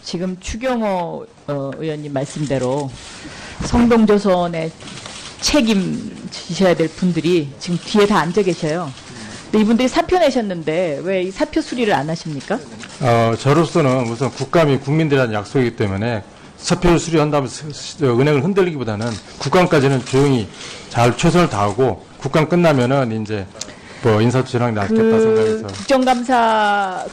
지금 추경호 의원님 말씀대로 성동조선에 책임지셔야 될 분들이 지금 뒤에 다 앉아 계셔요. 근데 이분들이 사표 내셨는데 왜 이 사표 수리를 안 하십니까? 저로서는 우선 국감이 국민들한테 약속이기 때문에 사표를 수리한다면 은행을 흔들리기보다는 국감까지는 조용히 잘 최선을 다하고 국감 끝나면은 이제 뭐 인사투쟁이 낫겠다 생각해서. 국정감사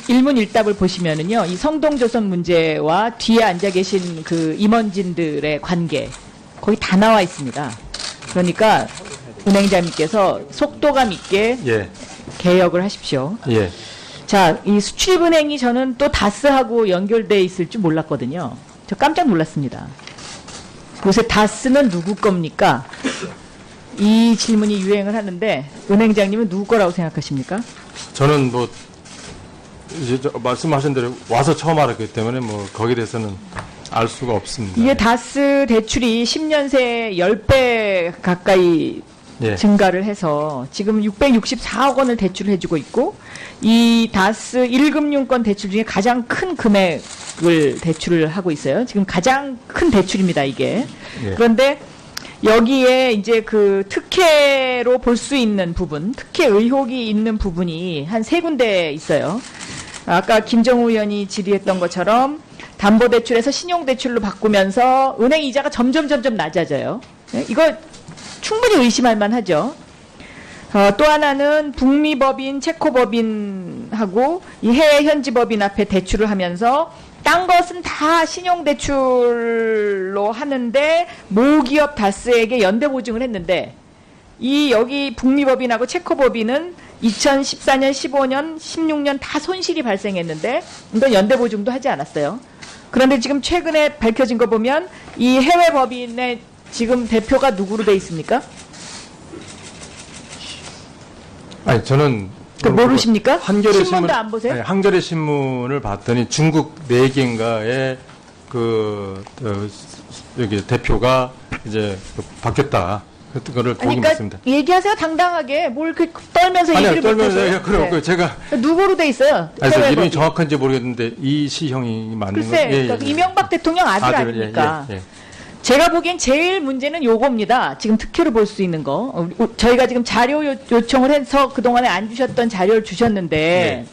일문일답을 보시면은요, 이 성동조선 문제와 뒤에 앉아 계신 그 임원진들의 관계 거기 다 나와 있습니다. 그러니까 은행장님께서 속도감 있게 예. 개혁을 하십시오. 예. 자, 이 수출입은행이 저는 또 다스하고 연결돼 있을 줄 몰랐거든요. 저 깜짝 놀랐습니다. 요새 다스는 누구 겁니까? 이 질문이 유행을 하는데 은행장님은 누구 거라고 생각하십니까? 저는 뭐 이제 말씀하신 대로 와서 처음 알았기 때문에 뭐 거기에 대해서는 알 수가 없습니다. 이게 다스 대출이 10년 새 10배 가까이 예. 증가를 해서 지금 664억 원을 대출을 해주고 있고, 이 다스 1금융권 대출 중에 가장 큰 금액을 대출을 하고 있어요. 지금 가장 큰 대출입니다, 이게. 예. 그런데 여기에 이제 그 특혜로 볼 수 있는 부분, 특혜 의혹이 있는 부분이 한 세 군데 있어요. 아까 김정우 의원이 질의했던 것처럼 담보대출에서 신용대출로 바꾸면서 은행 이자가 점점 낮아져요. 이거 충분히 의심할 만하죠. 또 하나는 북미법인, 체코법인하고 이 해외 현지법인 앞에 대출을 하면서 딴 것은 다 신용대출로 하는데 모기업 다스에게 연대보증을 했는데, 이 여기 북미법인하고 체코법인은 2014년, 15년, 16년 다 손실이 발생했는데 이건 연대보증도 하지 않았어요. 그런데 지금 최근에 밝혀진 거 보면 이 해외 법인의 지금 대표가 누구로 돼 있습니까? 아니 저는 모르십니까? 한겨레 신문도 안 보세요? 아니, 한겨레 신문을 봤더니 중국 4개인가의 여기 대표가 이제 바뀌었다. 그거를 보긴 그러니까 봤습니다. 얘기하세요, 당당하게. 뭘 그 떨면서 아니요, 얘기를 못하세요? 그래요. 제가 누구로 돼 있어요? 그래서 해외 이름이 법인. 정확한지 모르겠는데 이시형이 맞는 글쎄, 거. 그러니까 이명박 대통령 아들 아닙니까? 예. 제가 보기엔 제일 문제는 요겁니다. 지금 특혜로 볼 수 있는 거. 저희가 지금 자료 요청을 해서 그동안에 안 주셨던 자료를 주셨는데,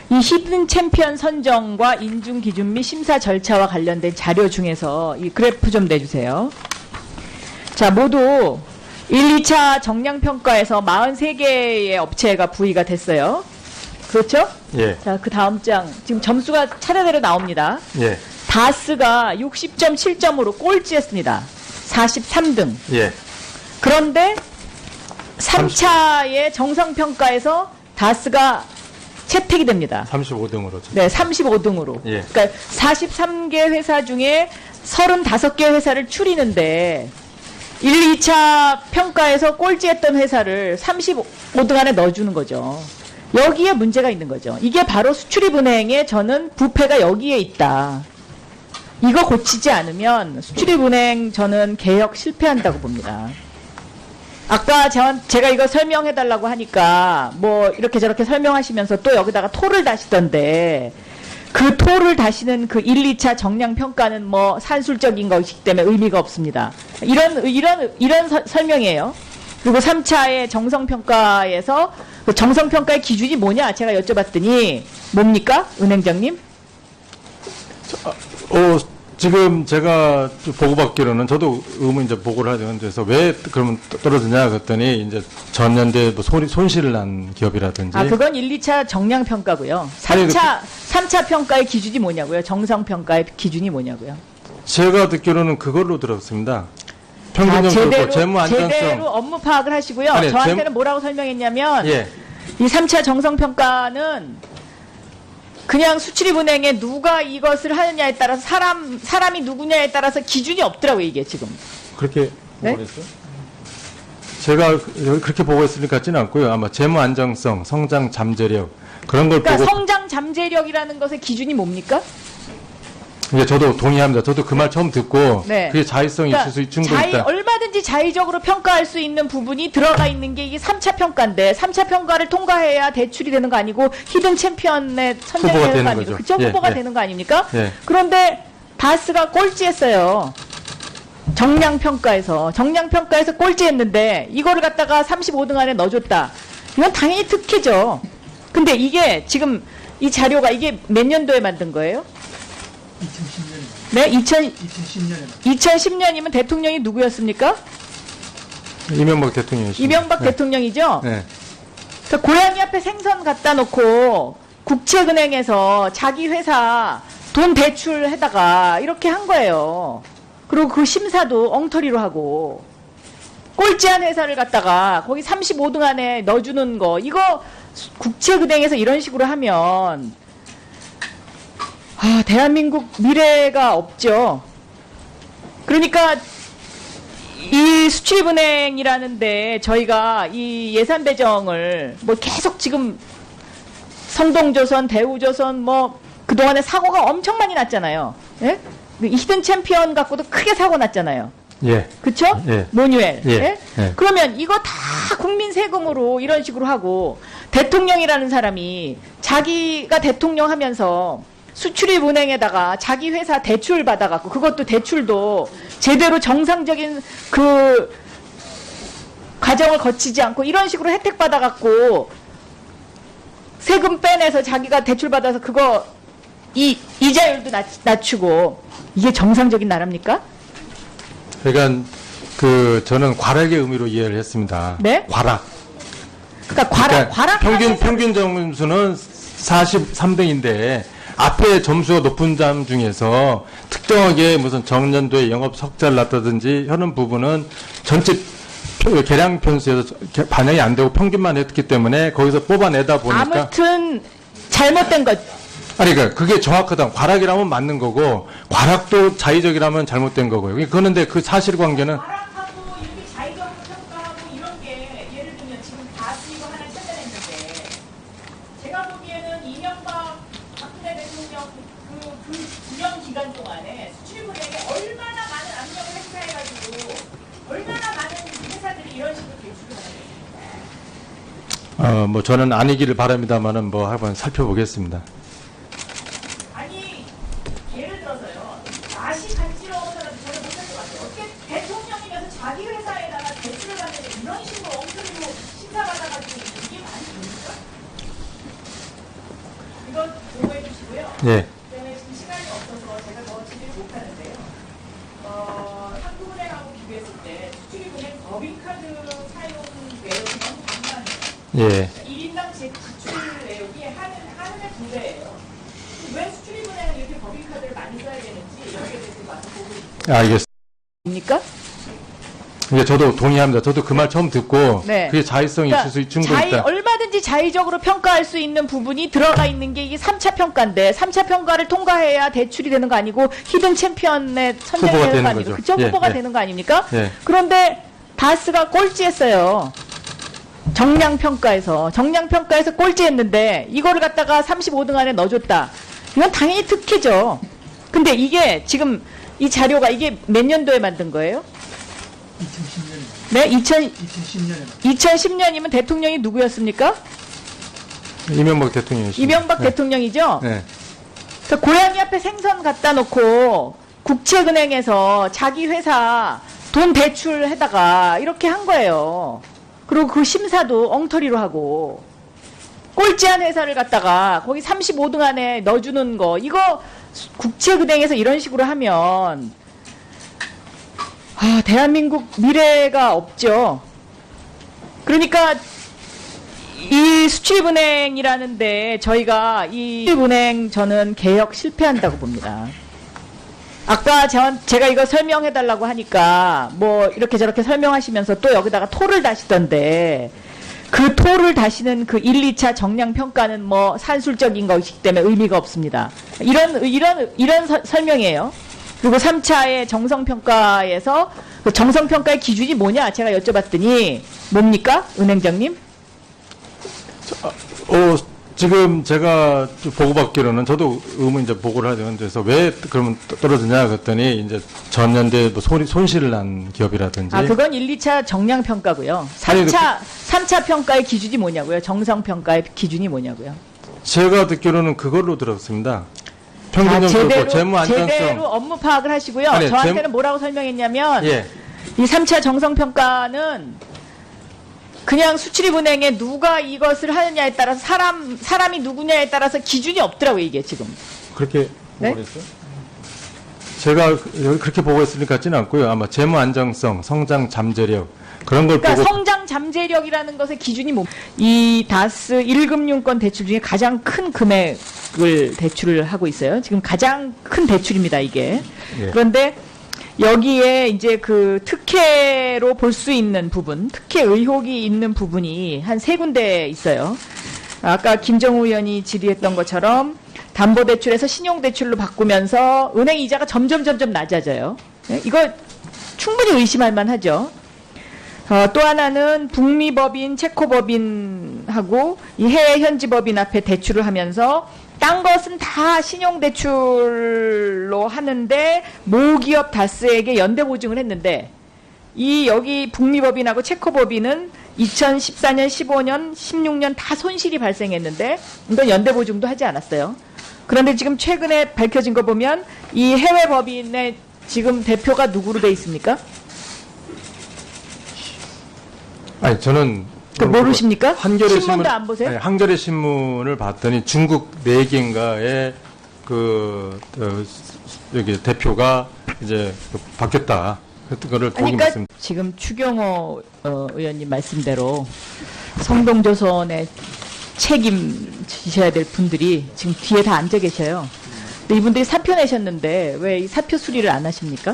이 히든 챔피언 선정과 인중 기준 및 심사 절차와 관련된 자료 중에서 이 그래프 좀 내주세요. 자, 모두 1, 2차 정량평가에서 43개의 업체가 부의가 됐어요. 그렇죠? 예. 자, 그 다음 장. 지금 점수가 차례대로 나옵니다. 예. 다스가 60.7점으로 꼴찌였습니다. 43등. 예. 그런데 3차의 정성평가에서 다스가 채택이 됩니다. 35등으로. 네, 35등으로. 예. 그러니까 43개 회사 중에 35개 회사를 추리는데 1, 2차 평가에서 꼴찌했던 회사를 35등 안에 넣어주는 거죠. 여기에 문제가 있는 거죠. 이게 바로 수출입은행의 저는 부패가 여기에 있다. 이거 고치지 않으면 수출입은행 저는 개혁 실패한다고 봅니다. 아까 제가 이거 설명해달라고 하니까 뭐 이렇게 저렇게 설명하시면서 또 여기다가 토를 다시던데, 그 토를 다시는 그 1, 2차 정량평가는 뭐 산술적인 것이기 때문에 의미가 없습니다. 이런 설명이에요. 그리고 3차의 정성평가에서 그 정성평가의 기준이 뭐냐 제가 여쭤봤더니 뭡니까? 은행장님? 지금 제가 보고받기로는 저도 이제 보고를 하죠. 그래서 왜 그러면 떨어지냐 그랬더니 이제 전년도에 뭐 손실을 난 기업이라든지. 그건 1, 2차 정량 평가고요. 3차 평가의 기준이 뭐냐고요? 정성 평가의 기준이 뭐냐고요? 제가 듣기로는 그걸로 들었습니다. 평균적 재무 안정성. 제대로 업무 파악을 하시고요. 아니, 저한테는 뭐라고 설명했냐면 예. 이 3차 정성 평가는 그냥 수출입은행에 누가 이것을 하느냐에 따라서 사람이 누구냐에 따라서 기준이 없더라고요, 이게 지금. 그렇게 네? 보고했어요? 제가 그렇게 보고했을 것 같지는 않고요. 아마 재무 안정성, 성장 잠재력 그런 걸 그러니까 보고. 성장 잠재력이라는 것의 기준이 뭡니까? 이제 저도 동의합니다. 저도 그 말 처음 듣고 네. 그게 자의성이 그러니까 있을 수 충분히 있다. 얼마든지 자의적으로 평가할 수 있는 부분이 들어가 있는 게 이게 3차 평가인데 3차 평가를 통과해야 대출이 되는 거 아니고 히든 챔피언에 선정이 후보가 되는 거 되는 아닙니까? 거죠. 그쵸? 예, 후보가 예. 되는 거 아닙니까? 예. 그런데 바스가 꼴찌했어요. 정량평가에서 꼴찌했는데 이거를 갖다가 35등 안에 넣어줬다. 이건 당연히 특혜죠. 근데 이게 지금 이 자료가 이게 몇 년도에 만든 거예요? 2010년에 네, 2010년에 2010년이면 대통령이 누구였습니까? 이명박 대통령이시죠. 이명박 네. 대통령이죠. 네. 그래서 고양이 앞에 생선 갖다 놓고 국채은행에서 자기 회사 돈 대출해다가 이렇게 한 거예요. 그리고 그 심사도 엉터리로 하고 꼴찌한 회사를 갖다가 거기 35등 안에 넣어주는 거 이거 국채은행에서 이런 식으로 하면 대한민국 미래가 없죠. 그러니까 이 수출입은행이라는데 저희가 이 예산 배정을 뭐 계속 지금 성동조선, 대우조선 뭐 그동안에 사고가 엄청 많이 났잖아요. 예? 히든 챔피언 갖고도 크게 사고 났잖아요. 예. 그쵸? 예. 모뉴엘. 예. 예? 예. 그러면 이거 다 국민 세금으로 이런 식으로 하고 대통령이라는 사람이 자기가 대통령 하면서 수출입은행에다가 자기 회사 대출 받아갖고 그것도 대출도 제대로 정상적인 그 과정을 거치지 않고 이런 식으로 혜택 받아갖고 세금 빼내서 자기가 대출 받아서 그거 이자율도 낮추고 이게 정상적인 나라입니까? 그러니까 저는 과락의 의미로 이해를 했습니다. 네? 과락. 그러니까 과락 평균 점수는 43등인데 앞에 점수가 높은 점 중에서 특정하게 무슨 정년도에 영업 석자를 났다든지 하는 부분은 전체 계량 편수에서 반영이 안 되고 평균만 했기 때문에 거기서 뽑아내다 보니까 아무튼 잘못된 것. 아니 그러니까 그게 정확하다. 과락이라면 맞는 거고 과락도 자의적이라면 잘못된 거고요. 그런데 그 사실관계는 과락하고 이렇게 자의적으로 평가하고 이런 게 예를 들면 지금 다수 이거 하나 찾아냈는데 제가 보기에는 이명박 박근혜 대통령 그 구령 기간 동안에 수출입은행에 얼마나 많은 압력을 행사해가지고 얼마나 많은 회사들이 이런 식으로 대출을 하는 뭐 저는 아니기를 바랍니다만은 뭐 한번 살펴보겠습니다. 아니 예를 들어서요 맛이 간지러워서라도 저는 못할 것 같아요. 어떻게 대통령이면서 자기 회사에다가 대출을 받는데 이런 식으로 엉터리로 심사받아가지고 이게 말이 됩니까? 이건 보고해 주시고요. 예. 그다음에 지금 시간이 없어서 제가 더 진행을 못하는데요. 한국은행하고 비교했을 때 수출입은행 법인카드 사용 내역이 너무 간단해요. 예. 1인당 지출 내역이 한은의 2배예요. 왜 수출입은행은 이렇게 법인카드를 많이 써야 되는지 여기에 대해서 와서 보고 싶습니다. 알겠습니다. 입니까? 이제 저도 동의합니다. 저도 그 말 처음 듣고 네. 그게 자의성이 있을 수 충분히 있다. 얼마든지 자의적으로 평가할 수 있는 부분이 들어가 있는 게 이게 3차 평가인데 3차 평가를 통과해야 대출이 되는 거 아니고 히든 챔피언에 선정이 후보가 되는 거 되는 아닙니까? 거죠. 그쵸? 예, 후보가 예. 되는 거 아닙니까? 예. 그런데 바스가 꼴찌했어요. 정량평가에서 꼴찌했는데 이거를 갖다가 35등 안에 넣어줬다. 이건 당연히 특혜죠. 근데 이게 지금 이 자료가 이게 몇 년도에 만든 거예요? 2010년에 네, 2010년에 2010년이면 대통령이 누구였습니까? 이명박 대통령이시죠. 이명박 네. 대통령이죠. 네. 그래서 고양이 앞에 생선 갖다 놓고 국채은행에서 자기 회사 돈 대출해다가 이렇게 한 거예요. 그리고 그 심사도 엉터리로 하고 꼴찌한 회사를 갖다가 거기 35등 안에 넣어주는 거 이거 국채은행에서 이런 식으로 하면 대한민국 미래가 없죠. 그러니까 이 수출입은행이라는데 저희가 이 수출입은행 저는 개혁 실패한다고 봅니다. 아까 제가 이거 설명해달라고 하니까 뭐 이렇게 저렇게 설명하시면서 또 여기다가 토를 다시던데 그 토를 다시는 그 1, 2차 정량평가는 뭐 산술적인 것이기 때문에 의미가 없습니다. 이런 설명이에요. 그리고 3차의 정성평가에서 그 정성평가의 기준이 뭐냐 제가 여쭤봤더니 뭡니까? 은행장님? 지금 제가 보고받기로는 저도 의문 이제 보고를 하는 데서 왜 그러면 떨어지냐 그랬더니 이제 전년도에 뭐 손실을 난 기업이라든지. 그건 1, 2차 정량 평가고요. 3차 평가의 기준이 뭐냐고요? 정성 평가의 기준이 뭐냐고요? 제가 듣기로는 그걸로 들었습니다. 평균적으로 재무 안정성. 제대로 업무 파악을 하시고요. 아니, 저한테는 뭐라고 설명했냐면 예. 이 3차 정성 평가는 그냥 수출입은행에 누가 이것을 하느냐에 따라서 사람이 누구냐에 따라서 기준이 없더라고요, 이게 지금. 그렇게 네? 보고 있어요? 제가 그렇게 보고 있을 것 같지는 않고요. 아마 재무 안정성, 성장 잠재력 그런 걸 그러니까 보고 성장 잠재력이라는 것의 기준이 뭐, 이 다스 1금융권 대출 중에 가장 큰 금액을 대출을 하고 있어요. 지금 가장 큰 대출입니다, 이게. 예. 그런데 여기에 이제 그 특혜로 볼 수 있는 부분, 특혜 의혹이 있는 부분이 한 3군데 있어요. 아까 김정우 의원이 질의했던 것처럼 담보대출에서 신용대출로 바꾸면서 은행 이자가 점점 낮아져요. 네? 이거 충분히 의심할 만하죠. 또 하나는 북미법인, 체코법인하고 이 해외 현지법인 앞에 대출을 하면서 딴 것은 다 신용대출로 하는데 모기업 다스에게 연대보증을 했는데 여기 북미법인하고 체코법인은 2014년, 15년, 16년 다 손실이 발생했는데 이건 연대보증도 하지 않았어요. 그런데 지금 최근에 밝혀진 거 보면 이 해외 법인의 지금 대표가 누구로 돼 있습니까? 아니 저는 모르십니까? 한겨레 신문도 안 보세요? 아니, 한겨레 신문을 봤더니 중국 4개인가의 여기 대표가 이제 바뀌었다. 그랬던 거를 보긴 그러니까 봤습니다. 지금 추경호 의원님 말씀대로 성동조선에 책임지셔야 될 분들이 지금 뒤에 다 앉아 계셔요. 근데 이분들이 사표 내셨는데 왜 이 사표 수리를 안 하십니까?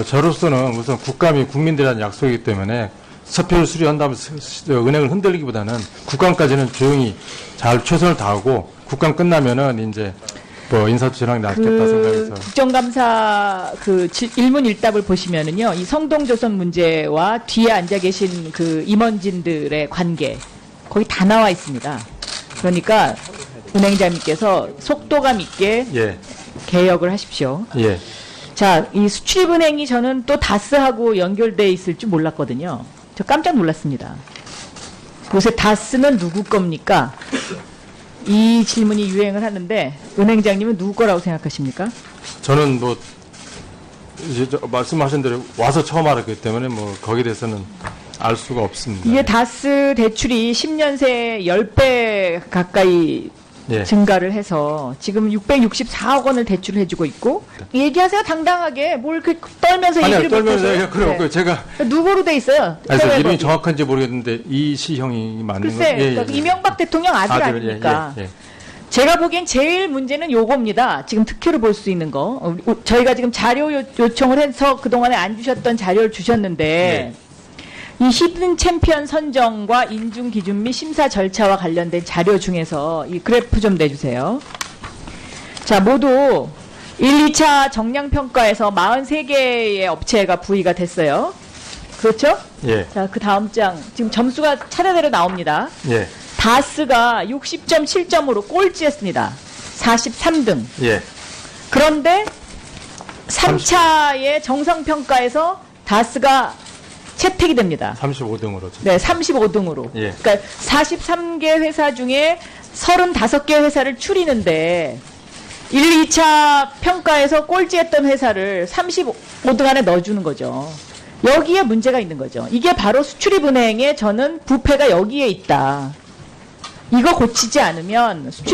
저로서는 우선 국감이 국민들한테 약속이기 때문에 사표를 수리한다면 은행을 흔들리기보다는 국감까지는 조용히 잘 최선을 다하고 국감 끝나면은 이제 뭐 인사추진하는 게 낫겠다 생각해서. 국정감사 일문일답을 보시면은요, 이 성동조선 문제와 뒤에 앉아 계신 그 임원진들의 관계 거기 다 나와 있습니다. 그러니까 은행장님께서 속도감 있게 예. 개혁을 하십시오. 예. 자, 이 수출입은행이 저는 또 다스하고 연결돼 있을 줄 몰랐거든요. 저 깜짝 놀랐습니다. 요새 다스는 누구 겁니까? 이 질문이 유행을 하는데 은행장님은 누구 거라고 생각하십니까? 저는 뭐 이제 말씀하신 대로 와서 처음 알았기 때문에 뭐 거기에 대해서는 알 수가 없습니다. 이게 다스 대출이 10년 새 10배 가까이 예. 증가를 해서 지금 664억 원을 대출을 해주고 있고 얘기하세요 당당하게 뭘 떨면서 아니요, 얘기를 떨면서 못하세요. 얘기가 그래 없고요. 제가 누구로 돼 있어요? 그래서 해외 이름이 법인. 정확한지 모르겠는데 이시형이 맞는 글쎄 거. 그러니까 이명박 대통령 아들 아닙니까? 예. 제가 보기엔 제일 문제는 요겁니다. 지금 특혜로 볼 수 있는 거. 저희가 지금 자료 요청을 해서 그동안에 안 주셨던 자료를 주셨는데 이 히든 챔피언 선정과 인중 기준 및 심사 절차와 관련된 자료 중에서 이 그래프 좀 내주세요. 자, 모두 1, 2차 정량 평가에서 43개의 업체가 부의가 됐어요. 그렇죠? 예. 자, 그 다음 장 지금 점수가 차례대로 나옵니다. 예. 다스가 60.7점으로 꼴찌였습니다. 43등. 예. 그런데 3차의 정성평가에서 다스가 채택이 됩니다. 35등으로. 네, 35등으로. 예. 그러니까 43개 회사 중에 35개 회사를 추리는데 1, 2차 평가에서 꼴찌했던 회사를 35등 안에 넣어주는 거죠. 여기에 문제가 있는 거죠. 이게 바로 수출입은행의 저는 부패가 여기에 있다. 이거 고치지 않으면 수출